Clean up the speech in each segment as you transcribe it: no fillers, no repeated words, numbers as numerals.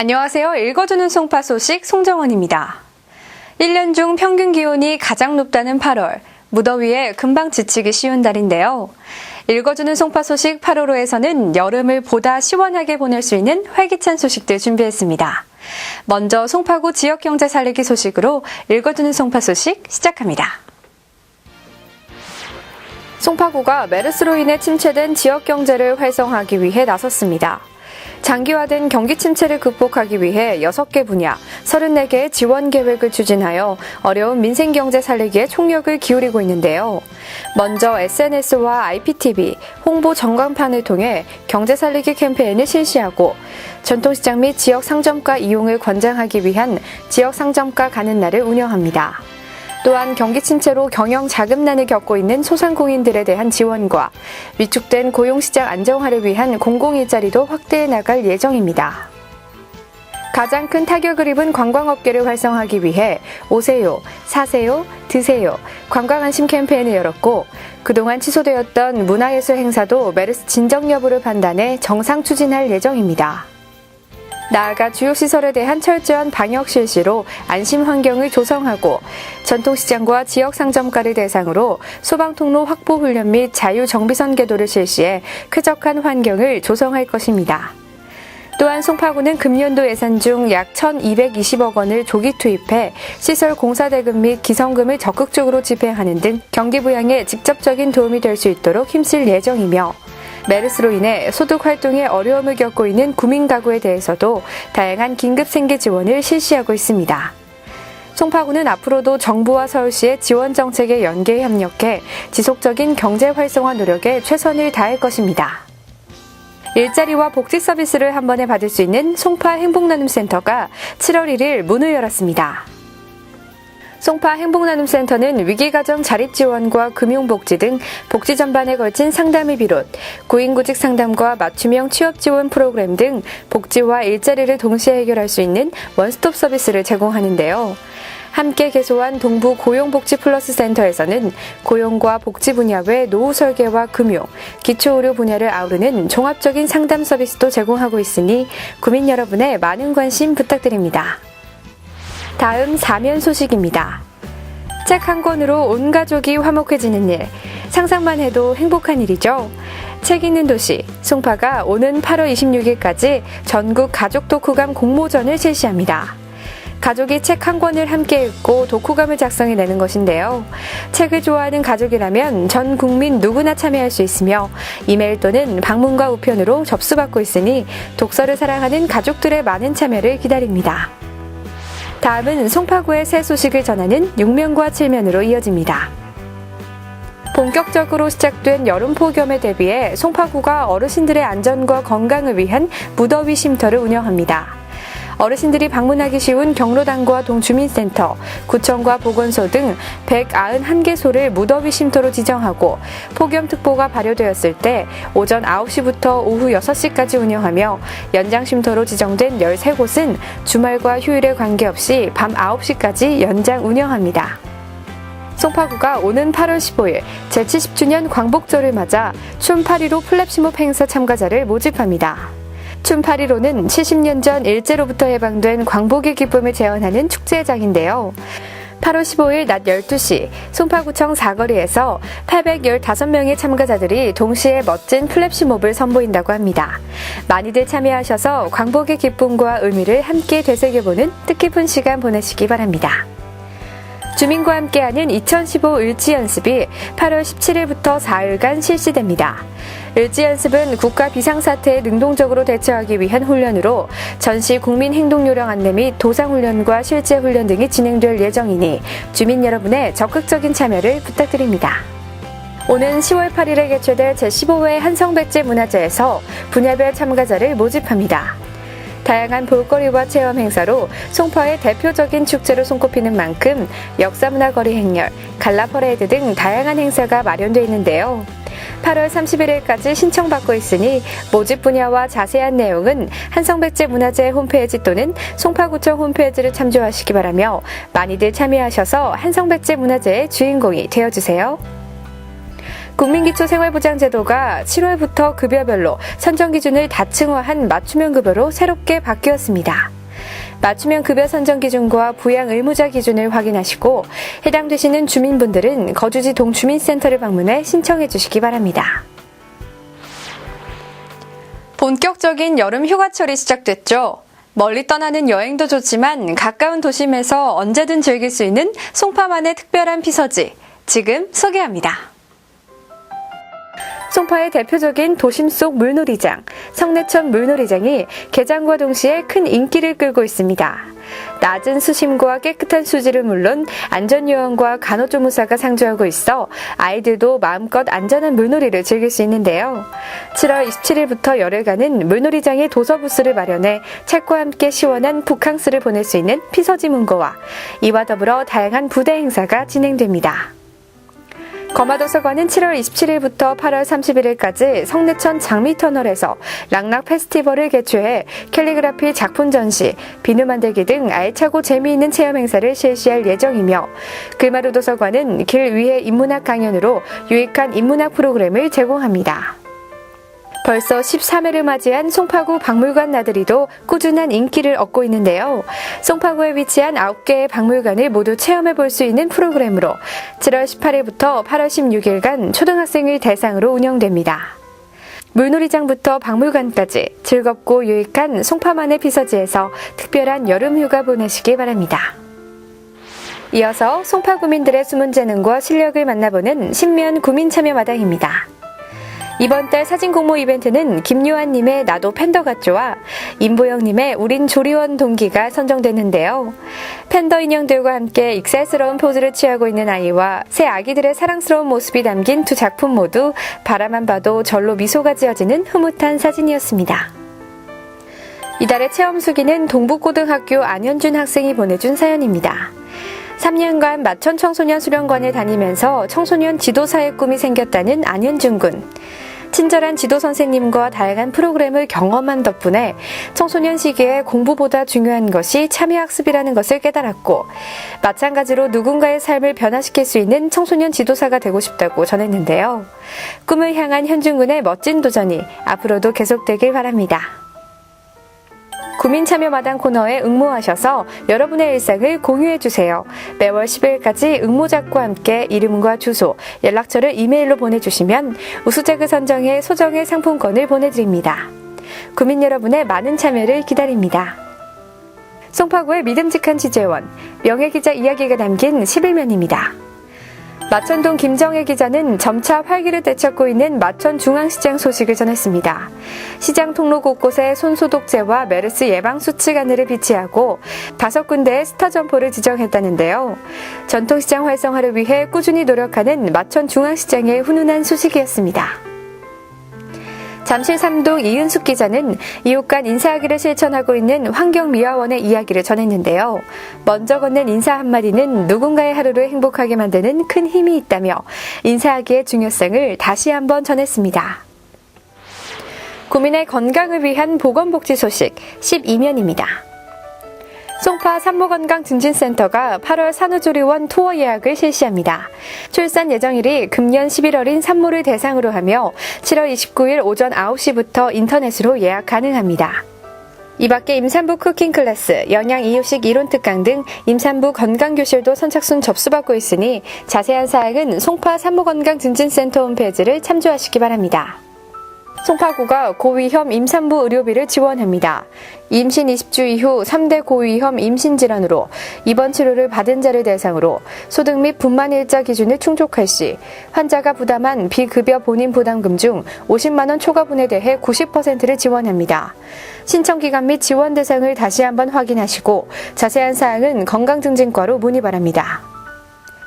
안녕하세요. 읽어주는 송파 소식 송정원입니다. 1년 중 평균 기온이 가장 높다는 8월, 무더위에 금방 지치기 쉬운 달인데요. 읽어주는 송파 소식 8월호에서는 여름을 보다 시원하게 보낼 수 있는 활기찬 소식들 준비했습니다. 먼저 송파구 지역경제 살리기 소식으로 읽어주는 송파 소식 시작합니다. 송파구가 메르스로 인해 침체된 지역경제를 활성화하기 위해 나섰습니다. 장기화된 경기 침체를 극복하기 위해 6개 분야, 34개의 지원 계획을 추진하여 어려운 민생경제 살리기에 총력을 기울이고 있는데요. 먼저 SNS와 IPTV, 홍보 전광판을 통해 경제 살리기 캠페인을 실시하고 전통시장 및 지역 상점가 이용을 권장하기 위한 지역 상점가 가는 날을 운영합니다. 또한 경기 침체로 경영 자금난을 겪고 있는 소상공인들에 대한 지원과 위축된 고용시장 안정화를 위한 공공일자리도 확대해 나갈 예정입니다. 가장 큰 타격을 입은 관광업계를 활성화하기 위해 오세요, 사세요, 드세요 관광안심 캠페인을 열었고 그동안 취소되었던 문화예술 행사도 메르스 진정 여부를 판단해 정상 추진할 예정입니다. 나아가 주요 시설에 대한 철저한 방역 실시로 안심 환경을 조성하고 전통시장과 지역 상점가를 대상으로 소방통로 확보 훈련 및 자유 정비선 계도를 실시해 쾌적한 환경을 조성할 것입니다. 또한 송파구는 금년도 예산 중 약 1,220억 원을 조기 투입해 시설 공사 대금 및 기성금을 적극적으로 집행하는 등 경기 부양에 직접적인 도움이 될 수 있도록 힘쓸 예정이며 메르스로 인해 소득 활동에 어려움을 겪고 있는 구민 가구에 대해서도 다양한 긴급 생계 지원을 실시하고 있습니다. 송파구는 앞으로도 정부와 서울시의 지원 정책에 연계해 협력해 지속적인 경제 활성화 노력에 최선을 다할 것입니다. 일자리와 복지 서비스를 한 번에 받을 수 있는 송파 행복나눔센터가 7월 1일 문을 열었습니다. 송파 행복나눔센터는 위기가정 자립지원과 금융복지 등 복지 전반에 걸친 상담을 비롯 고인구직 상담과 맞춤형 취업지원 프로그램 등 복지와 일자리를 동시에 해결할 수 있는 원스톱 서비스를 제공하는데요. 함께 개소한 동부 고용복지 플러스 센터에서는 고용과 복지 분야 외 노후 설계와 금융, 기초의료 분야를 아우르는 종합적인 상담 서비스도 제공하고 있으니 구민 여러분의 많은 관심 부탁드립니다. 다음 사면 소식입니다. 책 한 권으로 온 가족이 화목해지는 일, 상상만 해도 행복한 일이죠. 책 읽는 도시, 송파가 오는 8월 26일까지 전국 가족 독후감 공모전을 실시합니다. 가족이 책 한 권을 함께 읽고 독후감을 작성해내는 것인데요. 책을 좋아하는 가족이라면 전 국민 누구나 참여할 수 있으며 이메일 또는 방문과 우편으로 접수받고 있으니 독서를 사랑하는 가족들의 많은 참여를 기다립니다. 다음은 송파구의 새 소식을 전하는 6면과 7면으로 이어집니다. 본격적으로 시작된 여름 폭염에 대비해 송파구가 어르신들의 안전과 건강을 위한 무더위 쉼터를 운영합니다. 어르신들이 방문하기 쉬운 경로당과 동주민센터, 구청과 보건소 등 191개소를 무더위 쉼터로 지정하고 폭염특보가 발효되었을 때 오전 9시부터 오후 6시까지 운영하며 연장 쉼터로 지정된 13곳은 주말과 휴일에 관계없이 밤 9시까지 연장 운영합니다. 송파구가 오는 8월 15일 제70주년 광복절을 맞아 춤8.15 플랩시몹 행사 참가자를 모집합니다. 춤8.15는 70년 전 일제로부터 해방된 광복의 기쁨을 재현하는 축제장인데요. 8월 15일 낮 12시 송파구청 사거리에서 815명의 참가자들이 동시에 멋진 플랩시몹을 선보인다고 합니다. 많이들 참여하셔서 광복의 기쁨과 의미를 함께 되새겨보는 뜻깊은 시간 보내시기 바랍니다. 주민과 함께하는 2015 을지연습이 8월 17일부터 4일간 실시됩니다. 을지연습은 국가 비상사태에 능동적으로 대처하기 위한 훈련으로 전시 국민행동요령 안내 및 도상훈련과 실제훈련 등이 진행될 예정이니 주민 여러분의 적극적인 참여를 부탁드립니다. 오는 10월 8일에 개최될 제15회 한성백제 문화제에서 분야별 참가자를 모집합니다. 다양한 볼거리와 체험 행사로 송파의 대표적인 축제로 손꼽히는 만큼 역사문화거리 행렬, 갈라퍼레이드 등 다양한 행사가 마련되어 있는데요. 8월 31일까지 신청받고 있으니 모집 분야와 자세한 내용은 한성백제 문화제 홈페이지 또는 송파구청 홈페이지를 참조하시기 바라며 많이들 참여하셔서 한성백제 문화제의 주인공이 되어주세요. 국민기초생활보장제도가 7월부터 급여별로 선정 기준을 다층화한 맞춤형 급여로 새롭게 바뀌었습니다. 맞춤형 급여 선정 기준과 부양 의무자 기준을 확인하시고 해당되시는 주민분들은 거주지 동주민센터를 방문해 신청해 주시기 바랍니다. 본격적인 여름 휴가철이 시작됐죠. 멀리 떠나는 여행도 좋지만 가까운 도심에서 언제든 즐길 수 있는 송파만의 특별한 피서지, 지금 소개합니다. 송파의 대표적인 도심 속 물놀이장, 성내천 물놀이장이 개장과 동시에 큰 인기를 끌고 있습니다. 낮은 수심과 깨끗한 수질은 물론 안전요원과 간호조무사가 상주하고 있어 아이들도 마음껏 안전한 물놀이를 즐길 수 있는데요. 7월 27일부터 열흘간은 물놀이장에 도서부스를 마련해 책과 함께 시원한 북캉스를 보낼 수 있는 피서지 문고와 이와 더불어 다양한 부대 행사가 진행됩니다. 거마도서관은 7월 27일부터 8월 31일까지 성내천 장미터널에서 락락 페스티벌을 개최해 캘리그라피 작품 전시, 비누 만들기 등 알차고 재미있는 체험 행사를 실시할 예정이며 글마루 도서관은 길 위의 인문학 강연으로 유익한 인문학 프로그램을 제공합니다. 벌써 13회를 맞이한 송파구 박물관 나들이도 꾸준한 인기를 얻고 있는데요. 송파구에 위치한 9개의 박물관을 모두 체험해볼 수 있는 프로그램으로 7월 18일부터 8월 16일간 초등학생을 대상으로 운영됩니다. 물놀이장부터 박물관까지 즐겁고 유익한 송파만의 피서지에서 특별한 여름 휴가 보내시기 바랍니다. 이어서 송파구민들의 숨은 재능과 실력을 만나보는 신면 구민참여마당입니다. 이번 달 사진 공모 이벤트는 김요한님의 나도 팬더 같죠와 임보영님의 우린 조리원 동기가 선정됐는데요. 팬더 인형들과 함께 익살스러운 포즈를 취하고 있는 아이와 새 아기들의 사랑스러운 모습이 담긴 두 작품 모두 바라만 봐도 절로 미소가 지어지는 흐뭇한 사진이었습니다. 이달의 체험 수기는 동북고등학교 안현준 학생이 보내준 사연입니다. 3년간 마천 청소년 수련관을 다니면서 청소년 지도사의 꿈이 생겼다는 안현준 군. 친절한 지도 선생님과 다양한 프로그램을 경험한 덕분에 청소년 시기에 공부보다 중요한 것이 참여학습이라는 것을 깨달았고 마찬가지로 누군가의 삶을 변화시킬 수 있는 청소년 지도사가 되고 싶다고 전했는데요. 꿈을 향한 현준 군의 멋진 도전이 앞으로도 계속되길 바랍니다. 구민참여마당 코너에 응모하셔서 여러분의 일상을 공유해주세요. 매월 10일까지 응모작과 함께 이름과 주소, 연락처를 이메일로 보내주시면 우수작을 선정해 소정의 상품권을 보내드립니다. 구민 여러분의 많은 참여를 기다립니다. 송파구의 믿음직한 취재원, 명예기자 이야기가 담긴 11면입니다. 마천동 김정혜 기자는 점차 활기를 되찾고 있는 마천중앙시장 소식을 전했습니다. 시장 통로 곳곳에 손소독제와 메르스 예방수칙 안내를 비치하고 5군데의 스타 점포를 지정했다는데요. 전통시장 활성화를 위해 꾸준히 노력하는 마천중앙시장의 훈훈한 소식이었습니다. 잠실 3동 이은숙 기자는 이웃 간 인사하기를 실천하고 있는 환경미화원의 이야기를 전했는데요. 먼저 건넨 인사 한마디는 누군가의 하루를 행복하게 만드는 큰 힘이 있다며 인사하기의 중요성을 다시 한번 전했습니다. 국민의 건강을 위한 보건복지 소식 12면입니다. 송파 산모건강증진센터가 8월 산후조리원 투어 예약을 실시합니다. 출산 예정일이 금년 11월인 산모를 대상으로 하며 7월 29일 오전 9시부터 인터넷으로 예약 가능합니다. 이 밖에 임산부 쿠킹 클래스, 영양 이유식 이론 특강 등 임산부 건강교실도 선착순 접수받고 있으니 자세한 사항은 송파 산모건강증진센터 홈페이지를 참조하시기 바랍니다. 송파구가 고위험 임산부 의료비를 지원합니다. 임신 20주 이후 3대 고위험 임신질환으로 입원 치료를 받은 자를 대상으로 소득 및 분만 일자 기준을 충족할 시 환자가 부담한 비급여 본인 부담금 중 50만 원 초과분에 대해 90%를 지원합니다. 신청 기간 및 지원 대상을 다시 한번 확인하시고 자세한 사항은 건강증진과로 문의 바랍니다.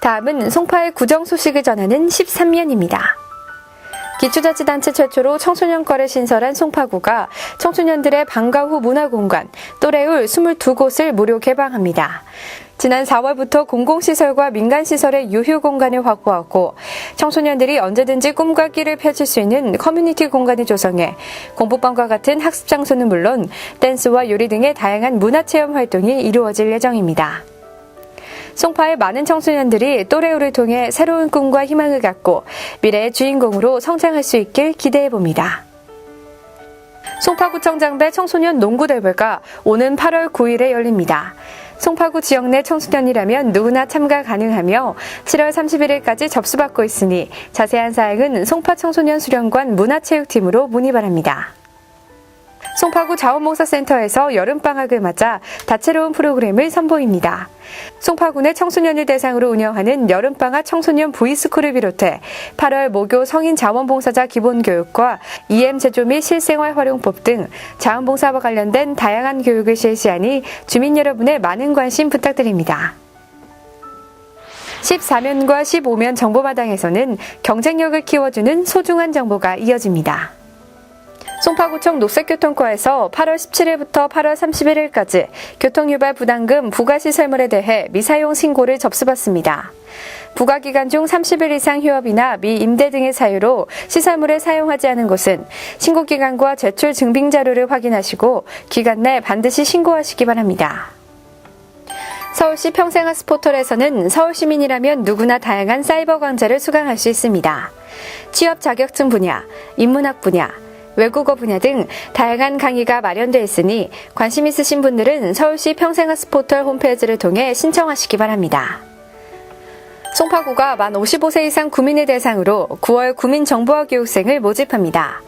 다음은 송파의 구정 소식을 전하는 13면입니다. 기초자치단체 최초로 청소년과를 신설한 송파구가 청소년들의 방과 후 문화공간 또래울 22곳을 무료 개방합니다. 지난 4월부터 공공시설과 민간시설의 유휴공간을 확보하고 청소년들이 언제든지 꿈과 끼를 펼칠 수 있는 커뮤니티 공간을 조성해 공부방과 같은 학습장소는 물론 댄스와 요리 등의 다양한 문화체험 활동이 이루어질 예정입니다. 송파의 많은 청소년들이 또래오를 통해 새로운 꿈과 희망을 갖고 미래의 주인공으로 성장할 수 있길 기대해봅니다. 송파구청장배 청소년 농구대회가 오는 8월 9일에 열립니다. 송파구 지역 내 청소년이라면 누구나 참가 가능하며 7월 31일까지 접수받고 있으니 자세한 사항은 송파청소년수련관 문화체육팀으로 문의 바랍니다. 송파구 자원봉사센터에서 여름방학을 맞아 다채로운 프로그램을 선보입니다. 송파구 내 청소년을 대상으로 운영하는 여름방학 청소년 V스쿨을 비롯해 8월 모교 성인 자원봉사자 기본교육과 EM 제조 및 실생활 활용법 등 자원봉사와 관련된 다양한 교육을 실시하니 주민 여러분의 많은 관심 부탁드립니다. 14면과 15면 정보마당에서는 경쟁력을 키워주는 소중한 정보가 이어집니다. 송파구청 녹색교통과에서 8월 17일부터 8월 31일까지 교통유발 부담금 부가시설물에 대해 미사용 신고를 접수받습니다. 부가기간 중 30일 이상 휴업이나 미임대 등의 사유로 시설물을 사용하지 않은 곳은 신고기간과 제출 증빙자료를 확인하시고 기간 내 반드시 신고하시기 바랍니다. 서울시 평생학습 포털에서는 서울시민이라면 누구나 다양한 사이버 강좌를 수강할 수 있습니다. 취업 자격증 분야, 인문학 분야, 외국어 분야 등 다양한 강의가 마련되어 있으니 관심 있으신 분들은 서울시 평생학습 포털 홈페이지를 통해 신청하시기 바랍니다. 송파구가 만 55세 이상 구민을 대상으로 9월 구민정보화 교육생을 모집합니다.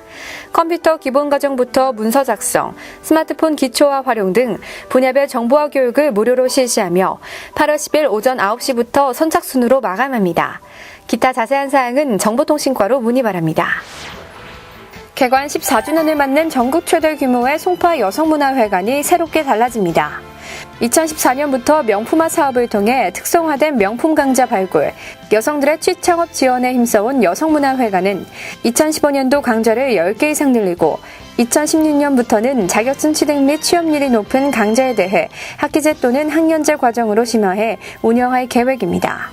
컴퓨터 기본 과정부터 문서 작성, 스마트폰 기초화 활용 등 분야별 정보화 교육을 무료로 실시하며 8월 10일 오전 9시부터 선착순으로 마감합니다. 기타 자세한 사항은 정보통신과로 문의 바랍니다. 개관 14주년을 맞는 전국 최대 규모의 송파 여성문화회관이 새롭게 달라집니다. 2014년부터 명품화 사업을 통해 특성화된 명품 강좌 발굴, 여성들의 취창업 지원에 힘써온 여성문화회관은 2015년도 강좌를 10개 이상 늘리고 2016년부터는 자격증 취득 및 취업률이 높은 강좌에 대해 학기제 또는 학년제 과정으로 심화해 운영할 계획입니다.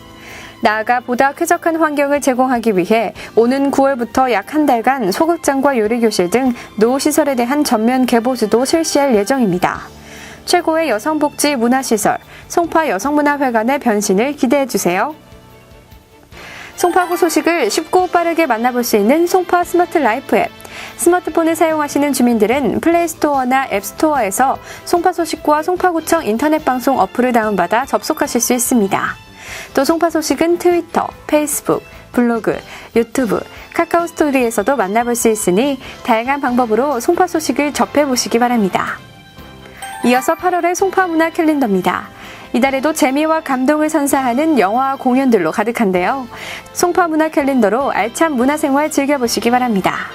나아가 보다 쾌적한 환경을 제공하기 위해 오는 9월부터 약 한 달간 소극장과 요리교실 등 노후시설에 대한 전면 개보수도 실시할 예정입니다. 최고의 여성복지 문화시설, 송파 여성문화회관의 변신을 기대해주세요. 송파구 소식을 쉽고 빠르게 만나볼 수 있는 송파 스마트 라이프 앱. 스마트폰을 사용하시는 주민들은 플레이스토어나 앱스토어에서 송파 소식과 송파구청 인터넷방송 어플을 다운받아 접속하실 수 있습니다. 또 송파 소식은 트위터, 페이스북, 블로그, 유튜브, 카카오 스토리에서도 만나볼 수 있으니 다양한 방법으로 송파 소식을 접해보시기 바랍니다. 이어서 8월의 송파 문화 캘린더입니다. 이달에도 재미와 감동을 선사하는 영화와 공연들로 가득한데요. 송파 문화 캘린더로 알찬 문화생활 즐겨보시기 바랍니다.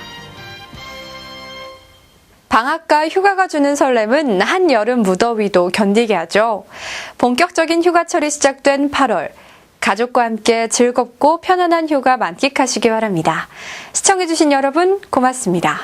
방학과 휴가가 주는 설렘은 한여름 무더위도 견디게 하죠. 본격적인 휴가철이 시작된 8월, 가족과 함께 즐겁고 편안한 휴가 만끽하시기 바랍니다. 시청해주신 여러분 고맙습니다.